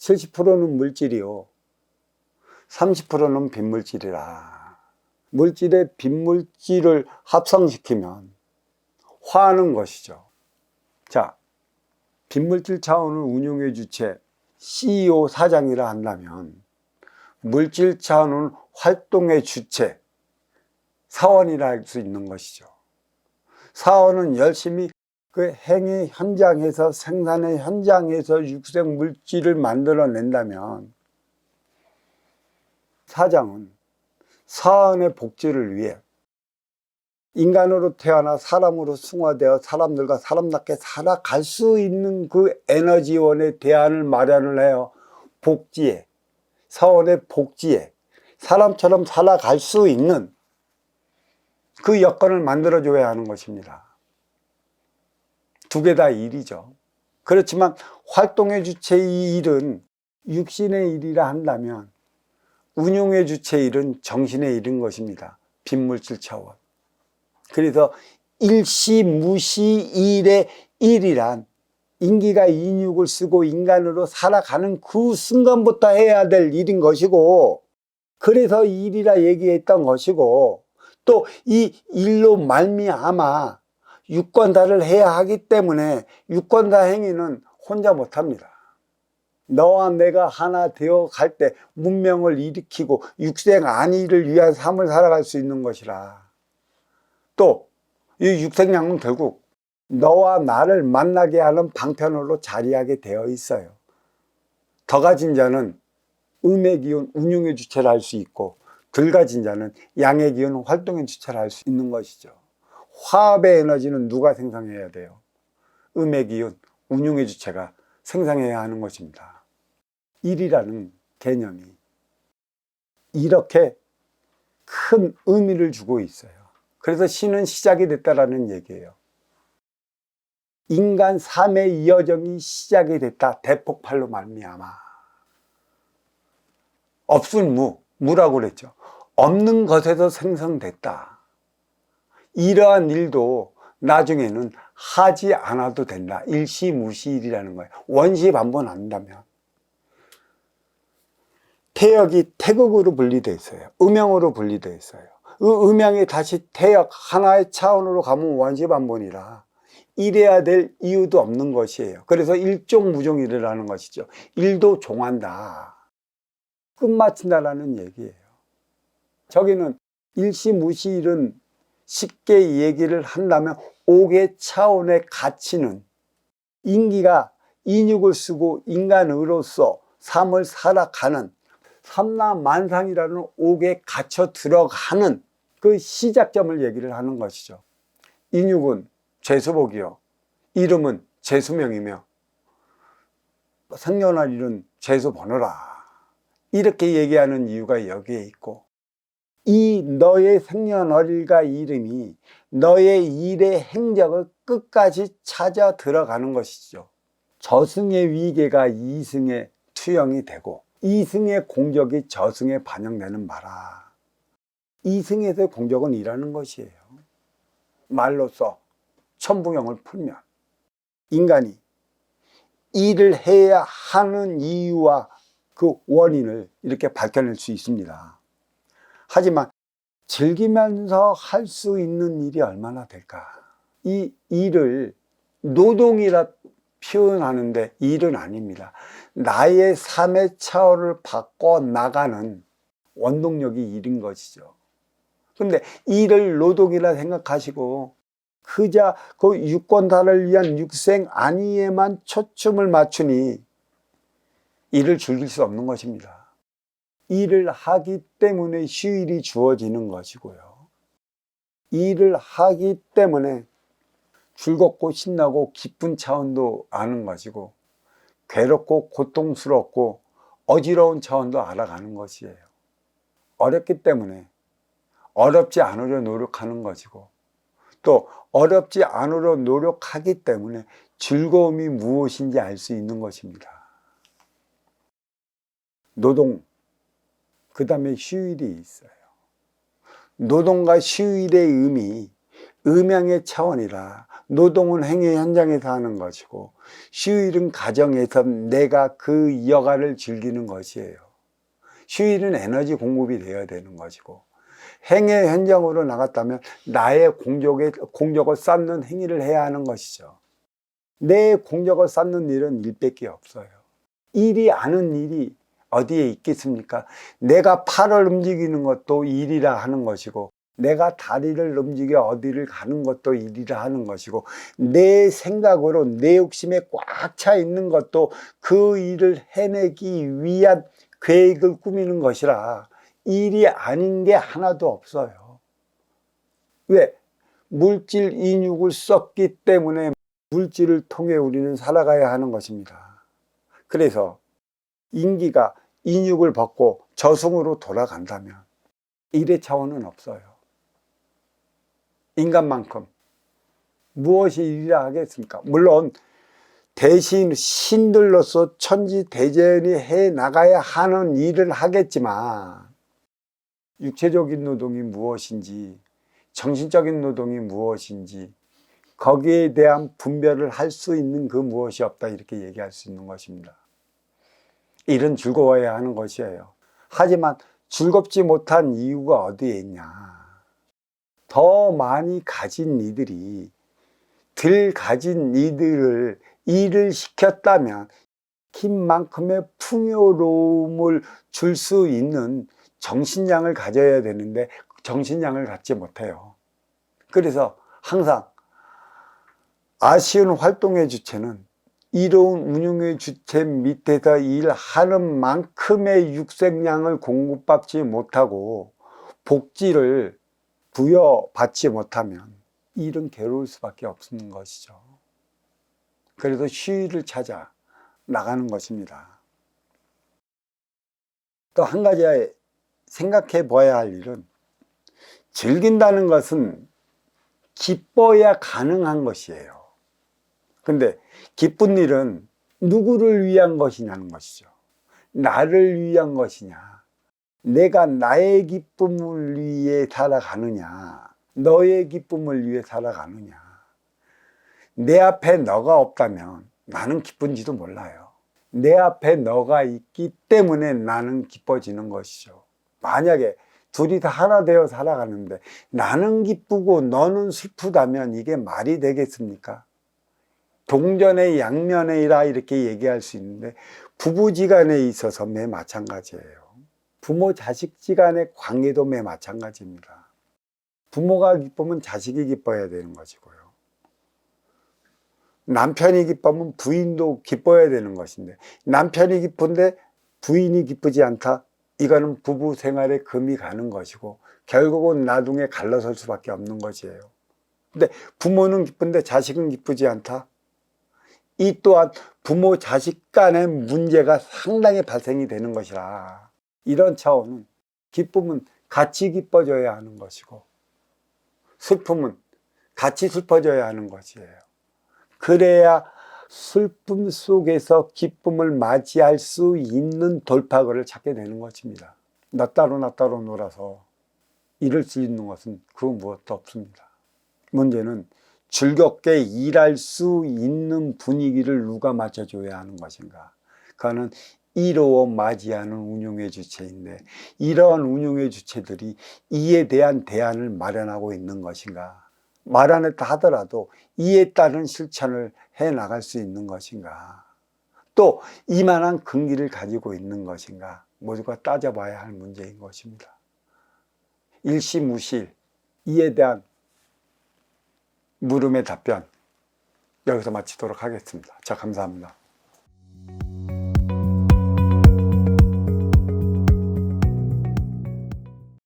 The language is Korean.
70%는 물질이요, 30%는 빈물질이라. 물질의 빈물질을 합성시키면 화하는 것이죠. 자, 빈물질 차원을 운용의 주체 CEO 사장이라 한다면 물질 차원은 활동의 주체 사원이라 할 수 있는 것이죠. 사원은 열심히 그 행의 현장에서, 생산의 현장에서 육생 물질을 만들어낸다면 사장은 사원의 복지를 위해 인간으로 태어나 사람으로 승화되어 사람들과 사람답게 살아갈 수 있는 그 에너지원의 대안을 마련을 해요. 복지에, 사원의 복지에 사람처럼 살아갈 수 있는 그 여건을 만들어줘야 하는 것입니다. 두 개 다 일이죠. 그렇지만 활동의 주체의 일은 육신의 일이라 한다면 운용의 주체의 일은 정신의 일인 것입니다. 빈물질 차원. 그래서 일시무시일의 일이란 인기가 인육을 쓰고 인간으로 살아가는 그 순간부터 해야 될 일인 것이고, 그래서 일이라 얘기했던 것이고, 또 이 일로 말미암아 유권자를 해야 하기 때문에 유권자 행위는 혼자 못합니다. 너와 내가 하나 되어 갈 때 문명을 일으키고 육생 안위를 위한 삶을 살아갈 수 있는 것이라. 또 이 육생량은 결국 너와 나를 만나게 하는 방편으로 자리하게 되어 있어요. 더 가진 자는 음의 기운, 운용의 주체를 할 수 있고, 덜 가진 자는 양의 기운, 활동의 주체를 할 수 있는 것이죠. 화합의 에너지는 누가 생성해야 돼요? 음의 기운, 운용의 주체가 생성해야 하는 것입니다. 일이라는 개념이 이렇게 큰 의미를 주고 있어요. 그래서 신은 시작이 됐다라는 얘기예요. 인간 삶의 여정이 시작이 됐다. 대폭발로 말미암아. 없을 무, 무라고 그랬죠. 없는 것에서 생성됐다. 이러한 일도 나중에는 하지 않아도 된다. 일시무시일이라는 거예요. 원시반복 한다면. 태역이 태극으로 분리되어 있어요. 음양으로 분리되어 있어요. 그 음양이 다시 태역 하나의 차원으로 가면 원시반복이라 이래야 될 이유도 없는 것이에요. 그래서 일종무종일이라는 것이죠. 일도 종한다, 끝마친다라는 얘기예요. 저기는 일시무시일은 쉽게 얘기를 한다면 5개 차원의 가치는 인기가 인육을 쓰고 인간으로서 삶을 살아가는 삼라만상이라는 5개 갇혀 들어가는 그 시작점을 얘기를 하는 것이죠. 인육은 죄수복이요, 이름은 죄수명이며 생년월일은 죄수번호라, 이렇게 얘기하는 이유가 여기에 있고, 이 너의 생년월일과 이름이 너의 일의 행적을 끝까지 찾아 들어가는 것이죠. 저승의 위계가 이승의 투영이 되고 이승의 공적이 저승에 반영되는 바라. 이승에서의 공적은 일하는 것이에요. 말로써 천부경을 풀면 인간이 일을 해야 하는 이유와 그 원인을 이렇게 밝혀낼 수 있습니다. 하지만 즐기면서 할 수 있는 일이 얼마나 될까? 이 일을 노동이라 표현하는데 일은 아닙니다. 나의 삶의 차원을 바꿔 나가는 원동력이 일인 것이죠. 근데 일을 노동이라 생각하시고 그저 그 유권자를 위한 육생 안위에만 초점을 맞추니 일을 즐길 수 없는 것입니다. 일을 하기 때문에 휴일이 주어지는 것이고요. 일을 하기 때문에 즐겁고 신나고 기쁜 차원도 아는 것이고, 괴롭고 고통스럽고 어지러운 차원도 알아가는 것이에요. 어렵기 때문에 어렵지 않으려 노력하는 것이고, 또 어렵지 않으려 노력하기 때문에 즐거움이 무엇인지 알 수 있는 것입니다. 노동, 그 다음에 휴일이 있어요. 노동과 휴일의 의미, 음양의 차원이라 노동은 행위 현장에서 하는 것이고 휴일은 가정에서 내가 그 여가를 즐기는 것이에요. 휴일은 에너지 공급이 되어야 되는 것이고 행의 현장으로 나갔다면 나의 공적을 쌓는 행위를 해야 하는 것이죠. 내 공적을 쌓는 일은 일밖에 없어요. 일이 아는 일이 어디에 있겠습니까? 내가 팔을 움직이는 것도 일이라 하는 것이고 내가 다리를 움직여 어디를 가는 것도 일이라 하는 것이고 내 생각으로 내 욕심에 꽉 차 있는 것도 그 일을 해내기 위한 계획을 꾸미는 것이라 일이 아닌 게 하나도 없어요. 왜? 물질 인육을 썼기 때문에 물질을 통해 우리는 살아가야 하는 것입니다. 그래서 인기가 인육을 벗고 저승으로 돌아간다면 일의 차원은 없어요. 인간만큼 무엇이 일이라 하겠습니까? 물론 대신 신들로서 천지대전이 해 나가야 하는 일을 하겠지만 육체적인 노동이 무엇인지 정신적인 노동이 무엇인지 거기에 대한 분별을 할 수 있는 그 무엇이 없다 이렇게 얘기할 수 있는 것입니다. 일은 즐거워야 하는 것이에요. 하지만 즐겁지 못한 이유가 어디에 있냐? 더 많이 가진 이들이 덜 가진 이들을 일을 시켰다면 힘만큼의 풍요로움을 줄 수 있는 정신량을 가져야 되는데 정신량을 갖지 못해요. 그래서 항상 아쉬운 활동의 주체는 이로운 운용의 주체 밑에서 일하는 만큼의 육색량을 공급받지 못하고 복지를 부여받지 못하면 일은 괴로울 수밖에 없는 것이죠. 그래서 휴일을 찾아 나가는 것입니다. 또 한 가지 생각해 봐야 할 일은 즐긴다는 것은 기뻐야 가능한 것이에요. 근데 기쁜 일은 누구를 위한 것이냐는 것이죠. 나를 위한 것이냐, 내가 나의 기쁨을 위해 살아가느냐, 너의 기쁨을 위해 살아가느냐. 내 앞에 너가 없다면 나는 기쁜지도 몰라요. 내 앞에 너가 있기 때문에 나는 기뻐지는 것이죠. 만약에 둘이 다 하나 되어 살아가는데 나는 기쁘고 너는 슬프다면 이게 말이 되겠습니까? 동전의 양면이라 이렇게 얘기할 수 있는데 부부지간에 있어서 매 마찬가지예요. 부모 자식지간의 관계도 매 마찬가지입니다. 부모가 기쁘면 자식이 기뻐야 되는 것이고요. 남편이 기쁘면 부인도 기뻐야 되는 것인데 남편이 기쁜데 부인이 기쁘지 않다? 이거는 부부 생활에 금이 가는 것이고 결국은 나중에 갈라설 수밖에 없는 것이에요. 근데 부모는 기쁜데 자식은 기쁘지 않다? 이 또한 부모 자식 간의 문제가 상당히 발생이 되는 것이라 이런 차원은 기쁨은 같이 기뻐져야 하는 것이고 슬픔은 같이 슬퍼져야 하는 것이에요. 그래야 슬픔 속에서 기쁨을 맞이할 수 있는 돌파구를 찾게 되는 것입니다. 나 따로 놀아서 이룰 수 있는 것은 그 무엇도 없습니다. 문제는 즐겁게 일할 수 있는 분위기를 누가 맞춰줘야 하는 것인가. 그거는 이로워 맞이하는 운용의 주체인데 이러한 운용의 주체들이 이에 대한 대안을 마련하고 있는 것인가. 마련했다 하더라도 이에 따른 실천을 해나갈 수 있는 것인가. 또 이만한 근기를 가지고 있는 것인가. 모두가 따져봐야 할 문제인 것입니다. 일시무실 이에 대한 물음의 답변 여기서 마치도록 하겠습니다. 자, 감사합니다.